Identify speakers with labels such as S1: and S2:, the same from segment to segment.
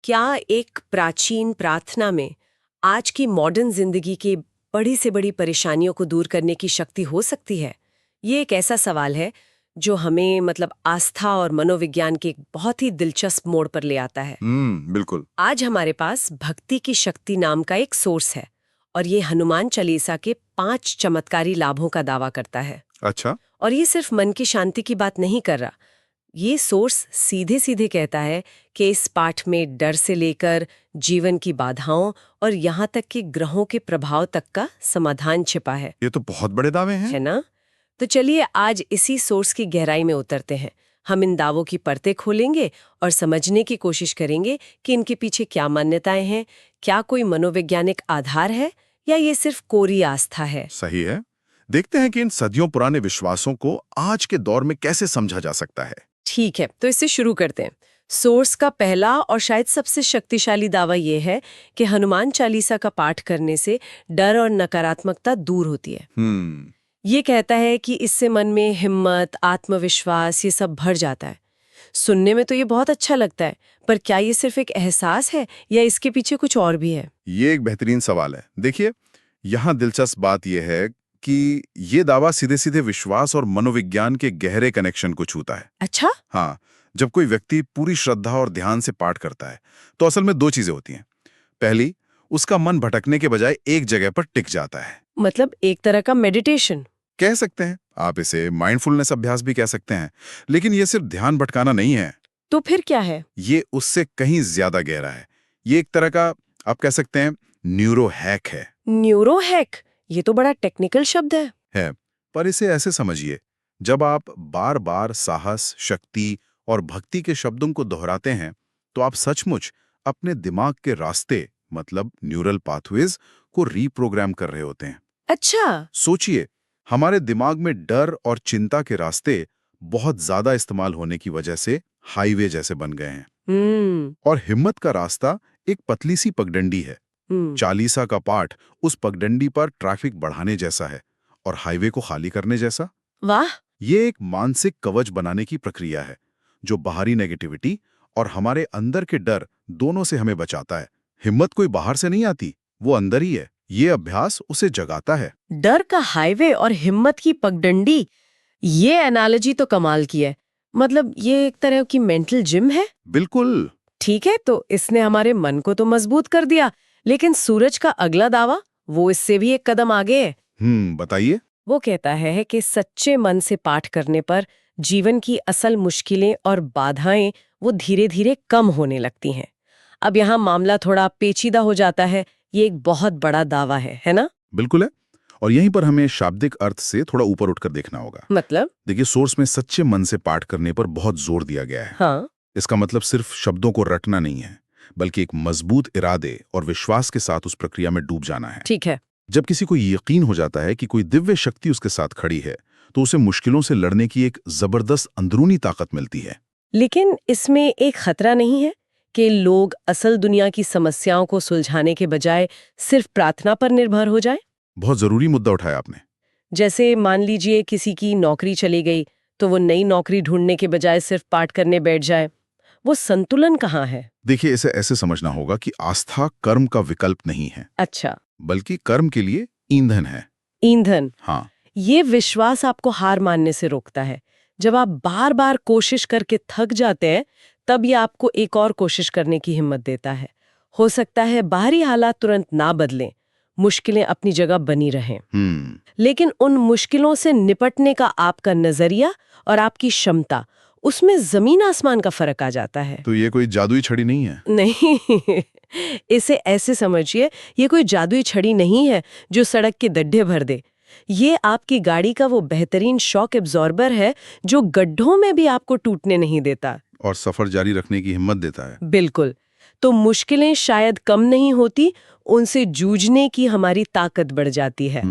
S1: क्या एक प्राचीन प्रार्थना में आज की मॉडर्न जिंदगी की बड़ी से बड़ी परेशानियों को दूर करने की शक्ति हो सकती है? ये एक ऐसा सवाल है जो हमें आस्था और मनोविज्ञान के एक बहुत ही दिलचस्प मोड़ पर ले आता है।
S2: बिल्कुल।
S1: आज हमारे पास भक्ति की शक्ति नाम का एक सोर्स है और ये हनुमान चालीसा के 5 चमत्कारी लाभों का दावा करता है।
S2: अच्छा।
S1: और ये सिर्फ मन की शांति की बात नहीं कर रहा। ये सोर्स सीधे सीधे कहता है कि इस पाठ में डर से लेकर जीवन की बाधाओं और यहाँ तक कि ग्रहों के प्रभाव तक का समाधान छिपा है।
S2: ये तो बहुत बड़े दावे हैं।
S1: है ना? तो चलिए आज इसी सोर्स की गहराई में उतरते हैं। हम इन दावों की परतें खोलेंगे और समझने की कोशिश करेंगे कि इनके पीछे क्या मान्यताएं हैं, क्या कोई मनोवैज्ञानिक आधार है या ये सिर्फ कोरी आस्था है।
S2: सही है। देखते हैं कि इन सदियों पुराने विश्वासों को आज के दौर में कैसे समझा जा सकता है।
S1: ठीक है, तो इससे शुरू करते हैं। सोर्स का पहला और शायद सबसे शक्तिशाली दावा यह है कि हनुमान चालीसा का पाठ करने से डर और नकारात्मकता दूर होती है। ये कहता है कि इससे मन में हिम्मत, आत्मविश्वास ये सब भर जाता है। सुनने में तो ये बहुत अच्छा लगता है, पर क्या ये सिर्फ एक एहसास है या इसके पीछे कुछ और भी है?
S2: ये एक बेहतरीन सवाल है। देखिए, यहाँ दिलचस्प बात यह है कि ये दावा सीधे सीधे विश्वास और मनोविज्ञान के गहरे कनेक्शन को छूता है।
S1: अच्छा?
S2: हाँ, जब कोई व्यक्ति पूरी श्रद्धा और ध्यान से पाठ करता है तो असल में दो चीजें होती हैं। पहली, उसका मन भटकने के बजाय एक जगह पर टिक जाता है।
S1: मतलब एक तरह का मेडिटेशन
S2: कह सकते हैं, आप इसे माइंडफुलनेस अभ्यास भी कह सकते हैं। लेकिन ये सिर्फ ध्यान भटकाना नहीं है।
S1: तो फिर क्या है?
S2: ये उससे कहीं ज्यादा गहरा है। ये एक तरह का, आप कह सकते हैं, न्यूरो हैक है।
S1: Neuro hack? ये तो बड़ा टेक्निकल शब्द है।
S2: पर इसे ऐसे समझिए, जब आप बार बार साहस, शक्ति और भक्ति के शब्दों को दोहराते हैं तो आप सचमुच अपने दिमाग के रास्ते, मतलब न्यूरल पाथवेज को रीप्रोग्राम कर रहे होते हैं।
S1: अच्छा।
S2: सोचिए, हमारे दिमाग में डर और चिंता के रास्ते बहुत ज्यादा इस्तेमाल होने की वजह से हाईवे जैसे बन गए हैं। और हिम्मत का रास्ता एक पतली सी पगडंडी है। चालीसा का पाठ उस पगडंडी पर ट्रैफिक बढ़ाने जैसा है और हाईवे को खाली करने जैसा।
S1: वाह!
S2: ये एक मानसिक कवच बनाने की प्रक्रिया है जो बाहरी नेगेटिविटी और हमारे अंदर के डर दोनों से हमें बचाता है। हिम्मत कोई बाहर से नहीं आती, वो अंदर ही है। ये अभ्यास उसे जगाता है।
S1: डर का हाईवे और हिम्मत की पगडंडी, ये एनालॉजी तो कमाल की है। मतलब ये एक तरह की मेंटल जिम है।
S2: बिल्कुल।
S1: ठीक है, तो इसने हमारे मन को तो मजबूत कर दिया, लेकिन सूरज का अगला दावा वो इससे भी एक कदम आगे है।
S2: बताइए।
S1: वो कहता है कि सच्चे मन से पाठ करने पर जीवन की असल मुश्किलें और बाधाएं वो धीरे धीरे कम होने लगती हैं। अब यहाँ मामला थोड़ा पेचीदा हो जाता है। ये एक बहुत बड़ा दावा है ना?
S2: बिल्कुल है। और यहीं पर हमें शाब्दिक अर्थ से थोड़ा ऊपर उठकर देखना होगा।
S1: मतलब?
S2: देखिए, सोर्स में सच्चे मन से पाठ करने पर बहुत जोर दिया गया है।
S1: हाँ।
S2: इसका मतलब सिर्फ शब्दों को रटना नहीं है, बल्कि एक मजबूत इरादे और विश्वास के साथ उस प्रक्रिया में डूब जाना है।
S1: ठीक है।
S2: जब किसी को यकीन हो जाता है कि कोई दिव्य शक्ति उसके साथ खड़ी है, तो उसे मुश्किलों से लड़ने की एक जबरदस्त अंदरूनी ताकत मिलती है।
S1: लेकिन इसमें एक खतरा नहीं है कि लोग असल दुनिया की समस्याओं को सुलझाने के बजाय सिर्फ प्रार्थना पर निर्भर हो जाएं?
S2: बहुत जरूरी मुद्दा उठाया आपने।
S1: जैसे मान लीजिए किसी की नौकरी चली गई तो वो नई नौकरी ढूंढने के बजाय सिर्फ पाठ करने बैठ जाए। वो संतुलन कहाँ है?
S2: देखिए, इसे ऐसे समझना होगा कि आस्था कर्म का विकल्प नहीं है।
S1: अच्छा।
S2: बल्कि कर्म के लिए ईंधन है।
S1: ईंधन?
S2: हाँ।
S1: ये विश्वास आपको हार मानने से रोकता है। जब आप बार बार कोशिश करके थक जाते हैं, तब ये आपको एक और कोशिश करने की हिम्मत देता है। हो सकता है बाहरी हालात तुरंत ना बदलें, मुश्किलें अपनी जगह बनी रहें, लेकिन उन मुश्किलों से निपटने का आपका नजरिया और आपकी क्षमता, उसमें जमीन आसमान का फर्क आ जाता है।
S2: तो ये कोई जादुई छड़ी नहीं है?
S1: नहीं। इसे ऐसे समझिए, ये कोई जादुई छड़ी नहीं है जो सड़क के गड्ढे भर दे। ये आपकी गाड़ी का वो बेहतरीन शॉक एब्जॉर्बर है जो गड्ढों में भी आपको टूटने नहीं देता
S2: और सफर जारी रखने की हिम्मत देता है।
S1: बिल्कुल। तो मुश्किलें शायद कम नहीं होती, उनसे जूझने की हमारी ताकत बढ़ जाती है।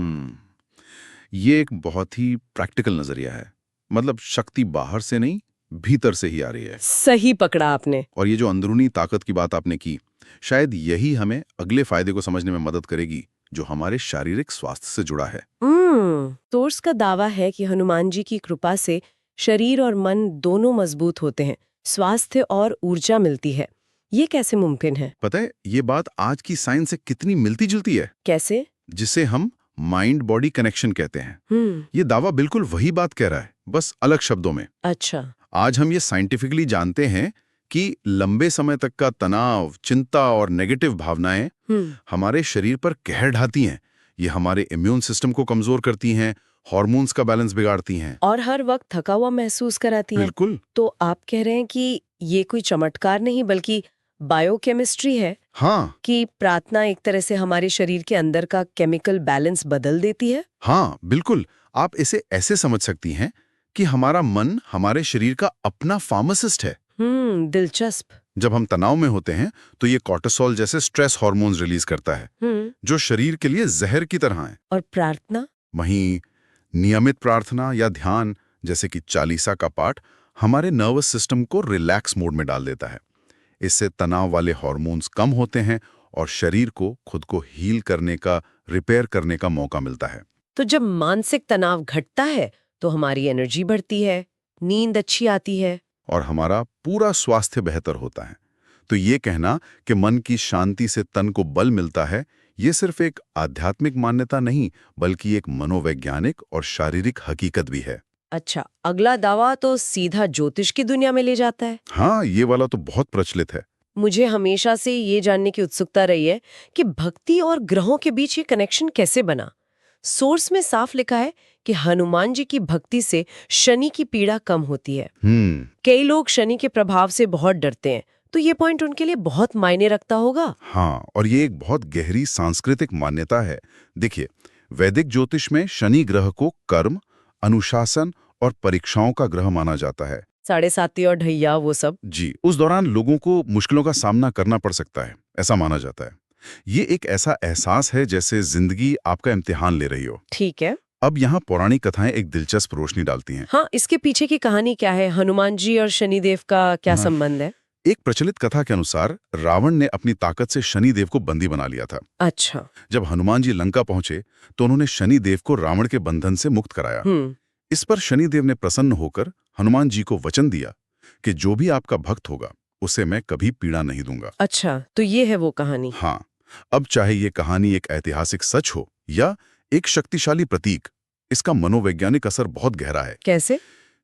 S2: ये एक बहुत ही प्रैक्टिकल नजरिया है। मतलब शक्ति बाहर से नहीं, भीतर से ही आ रही है।
S1: सही पकड़ा आपने।
S2: और ये जो अंदरूनी ताकत की बात आपने की, शायद यही हमें अगले फायदे को समझने में मदद करेगी जो हमारे शारीरिक स्वास्थ्य से जुड़ा है।
S1: सोर्स का दावा है कि हनुमान जी की कृपा से शरीर और मन दोनों मजबूत होते हैं, स्वास्थ्य और ऊर्जा मिलती है। ये कैसे मुमकिन है?
S2: पता है, ये बात आज की साइंस से कितनी मिलती जुलती है,
S1: कैसे?
S2: जिसे हम माइंड बॉडी कनेक्शन कहते हैं। ये दावा बिल्कुल वही बात कह रहा है, बस अलग शब्दों में।
S1: अच्छा।
S2: आज हम ये साइंटिफिकली जानते हैं कि लंबे समय तक का तनाव, चिंता और नेगेटिव भावनाएं हमारे शरीर पर कहर ढाती हैं। ये हमारे इम्यून सिस्टम को कमजोर करती हैं, हार्मोन्स का बैलेंस बिगाड़ती हैं
S1: और हर वक्त थका हुआ महसूस कराती है।
S2: बिल्कुल।
S1: तो आप कह रहे हैं कि ये कोई चमत्कार नहीं बल्कि बायोकेमिस्ट्री है?
S2: हाँ
S1: कि प्रार्थना एक तरह से हमारे शरीर के अंदर का केमिकल बैलेंस बदल देती है?
S2: हाँ बिल्कुल। आप इसे ऐसे समझ सकती हैं कि हमारा मन हमारे शरीर का अपना फार्मासिस्ट है।
S1: दिलचस्प।
S2: जब हम तनाव में होते हैं तो ये कॉर्टिसोल जैसे स्ट्रेस हार्मोन्स रिलीज करता है, जो शरीर के लिए जहर की तरह है।
S1: और प्रार्थना?
S2: वहीं नियमित प्रार्थना या ध्यान, जैसे कि चालीसा का पाठ, हमारे नर्वस सिस्टम को रिलैक्स मोड में डाल देता है। इससे तनाव वाले हार्मोन्स कम होते हैं और शरीर को खुद को हील करने का, रिपेयर करने का मौका मिलता है।
S1: तो जब मानसिक तनाव घटता है तो हमारी एनर्जी बढ़ती है, नींद अच्छी आती है
S2: और हमारा पूरा स्वास्थ्य बेहतर होता है। तो ये कहना कि मन की शांति से तन को बल मिलता है, ये सिर्फ एक आध्यात्मिक मान्यता नहीं, बल्कि एक मनोवैज्ञानिक और शारीरिक हकीकत भी है।
S1: अच्छा, अगला दावा तो सीधा ज्योतिष की दुनिया में ले जाता है।
S2: हाँ, ये वाला तो बहुत प्रचलित है।
S1: मुझे हमेशा से ये जानने की उत्सुकता रही है कि भक्ति और ग्रहों के बीच ये कनेक्शन कैसे बना। सोर्स में साफ लिखा है कि हनुमान जी की भक्ति से शनि की पीड़ा कम होती है। कई लोग शनि के प्रभाव से बहुत डरते हैं, तो ये पॉइंट उनके लिए बहुत मायने रखता होगा।
S2: हाँ, और ये एक बहुत गहरी सांस्कृतिक मान्यता है। देखिए, वैदिक ज्योतिष में शनि ग्रह को कर्म, अनुशासन और परीक्षाओं का ग्रह माना जाता है।
S1: 7.5 और ढैया वो सब।
S2: जी, उस दौरान लोगों को मुश्किलों का सामना करना पड़ सकता है, ऐसा माना जाता है। ये एक ऐसा एहसास है जैसे जिंदगी आपका इम्तिहान ले रही हो।
S1: ठीक है।
S2: अब यहाँ पौराणिक कथाएं एक दिलचस्प रोशनी डालती हैं।
S1: हाँ, इसके पीछे की कहानी क्या है? हनुमान जी और शनिदेव का क्या संबंध है?
S2: एक प्रचलित कथा के अनुसार रावण ने अपनी ताकत से शनिदेव को बंदी बना लिया था।
S1: अच्छा।
S2: जब हनुमान जी लंका पहुंचे तो उन्होंने शनिदेव को रावण के बंधन से मुक्त कराया। इस पर शनिदेव ने प्रसन्न होकर हनुमान जी को वचन दिया कि जो भी आपका भक्त होगा उसे मैं कभी पीड़ा नहीं दूंगा।
S1: अच्छा, तो ये है वो कहानी।
S2: हाँ, अब चाहे ये कहानी एक ऐतिहासिक सच हो या एक शक्तिशाली प्रतीक, इसका मनोवैज्ञानिक असर बहुत गहरा है।
S1: कैसे?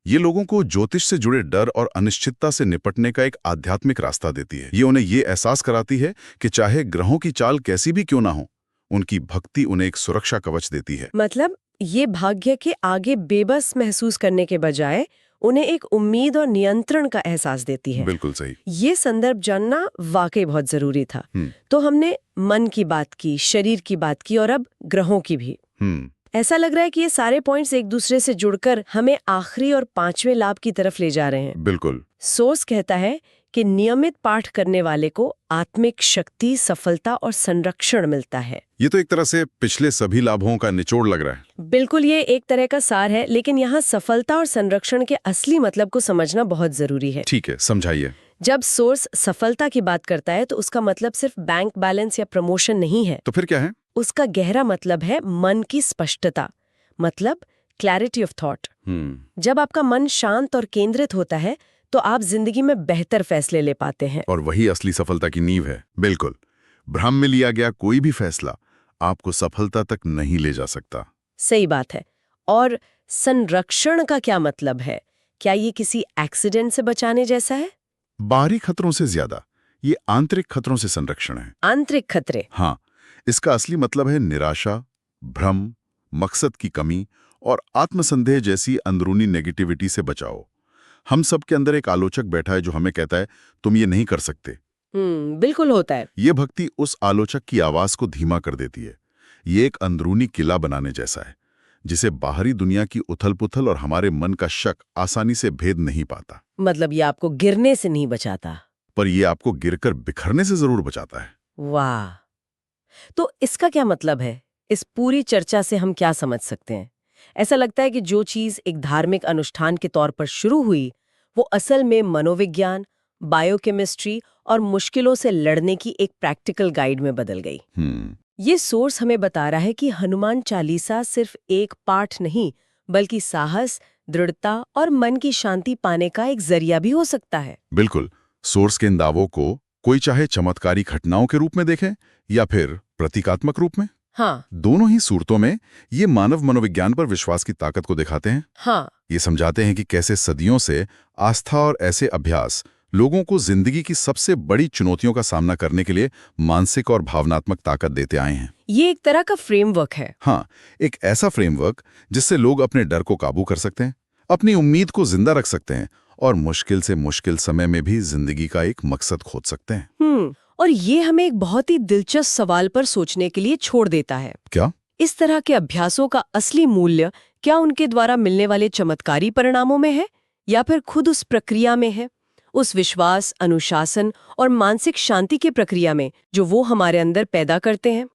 S2: ये लोगों को ज्योतिष से जुड़े डर और अनिश्चितता से निपटने का एक आध्यात्मिक रास्ता देती है। ये उन्हें ये एहसास कराती है कि चाहे ग्रहों की चाल कैसी भी क्यों ना हो, उनकी भक्ति उन्हें एक सुरक्षा कवच देती है।
S1: मतलब ये भाग्य के आगे बेबस महसूस करने के बजाय उन्हें एक उम्मीद और नियंत्रण का एहसास देती है।
S2: बिल्कुल सही।
S1: ये संदर्भ जानना वाकई बहुत जरूरी था। तो हमने मन की बात की, शरीर की बात की और अब ग्रहों की भी। ऐसा लग रहा है कि ये सारे पॉइंट्स एक दूसरे से जुड़कर हमें आखिरी और 5वें लाभ की तरफ ले जा रहे हैं।
S2: बिल्कुल।
S1: सोर्स कहता है कि नियमित पाठ करने वाले को आत्मिक शक्ति, सफलता और संरक्षण मिलता है।
S2: ये तो एक तरह से पिछले सभी लाभों का निचोड़ लग रहा है।
S1: बिल्कुल, ये एक तरह का सार है, लेकिन यहाँ सफलता और संरक्षण के असली मतलब को समझना बहुत जरूरी है।
S2: ठीक है, समझाइए।
S1: जब सोर्स सफलता की बात करता है तो उसका मतलब सिर्फ बैंक बैलेंस या प्रमोशन नहीं है।
S2: तो फिर क्या है?
S1: उसका गहरा मतलब है मन की स्पष्टता, मतलब क्लैरिटी ऑफ थॉट। जब आपका मन शांत और केंद्रित होता है तो आप जिंदगी में बेहतर फैसले ले पाते हैं।
S2: और वही असली सफलता की नींव है। बिल्कुल, भ्रम में लिया गया कोई भी फैसला आपको सफलता तक नहीं ले जा सकता।
S1: सही बात है। और संरक्षण का क्या मतलब है? क्या ये किसी एक्सीडेंट से बचाने जैसा है?
S2: बाहरी खतरों से ज्यादा ये आंतरिक खतरों से संरक्षण है।
S1: आंतरिक खतरे?
S2: हाँ, इसका असली मतलब है निराशा, भ्रम, मकसद की कमी और आत्मसंदेह जैसी अंदरूनी नेगेटिविटी से बचाओ। हम सब के अंदर एक आलोचक बैठा है जो हमें कहता है तुम ये नहीं कर सकते।
S1: बिल्कुल होता है।
S2: ये भक्ति उस आलोचक की आवाज को धीमा कर देती है। ये एक अंदरूनी किला बनाने जैसा है जिसे बाहरी दुनिया की उथल-पुथल और हमारे मन का शक आसानी से भेद नहीं पाता।
S1: मतलब ये आपको गिरने से नहीं बचाता,
S2: पर ये आपको गिरकर बिखरने से जरूर बचाता है।
S1: वाह! तो इसका क्या मतलब है? इस पूरी चर्चा से हम क्या समझ सकते हैं? ऐसा लगता है कि जो चीज एक धार्मिक अनुष्ठान के तौर पर शुरू हुई, वो असल में मनोविज्ञान, बायोकेमिस्ट्री और मुश्किलों से लड़ने की एक प्रैक्टिकल गाइड में बदल गई। ये सोर्स हमें बता रहा है कि हनुमान चालीसा सिर्फ एक पाठ नहीं, बल्कि साहस, दृढ़ता और मन की शांति पाने का एक जरिया भी हो सकता है।
S2: बिल्कुल, सोर्स के इन दावों को कोई चाहे चमत्कारी घटनाओं के रूप में देखे या फिर प्रतीकात्मक रूप में।
S1: हाँ
S2: दोनों ही सूरतों में ये मानव मनोविज्ञान पर विश्वास की ताकत को दिखाते हैं।
S1: हाँ
S2: ये समझाते हैं कि कैसे सदियों से आस्था और ऐसे अभ्यास लोगों को जिंदगी की सबसे बड़ी चुनौतियों का सामना करने के लिए मानसिक और भावनात्मक ताकत देते आए हैं।
S1: ये एक तरह का फ्रेमवर्क है।
S2: हाँ, एक ऐसा फ्रेमवर्क जिससे लोग अपने डर को काबू कर सकते हैं, अपनी उम्मीद को जिंदा रख सकते हैं और मुश्किल से मुश्किल समय में भी जिंदगी का एक मकसद खोज सकते हैं।
S1: और ये हमें एक बहुत ही दिलचस्प सवाल पर सोचने के लिए छोड़ देता है।
S2: क्या?
S1: इस तरह के अभ्यासों का असली मूल्य क्या उनके द्वारा मिलने वाले चमत्कारी परिणामों में है या फिर खुद उस प्रक्रिया में है, उस विश्वास, अनुशासन और मानसिक शांति की प्रक्रिया में जो वो हमारे अंदर पैदा करते हैं?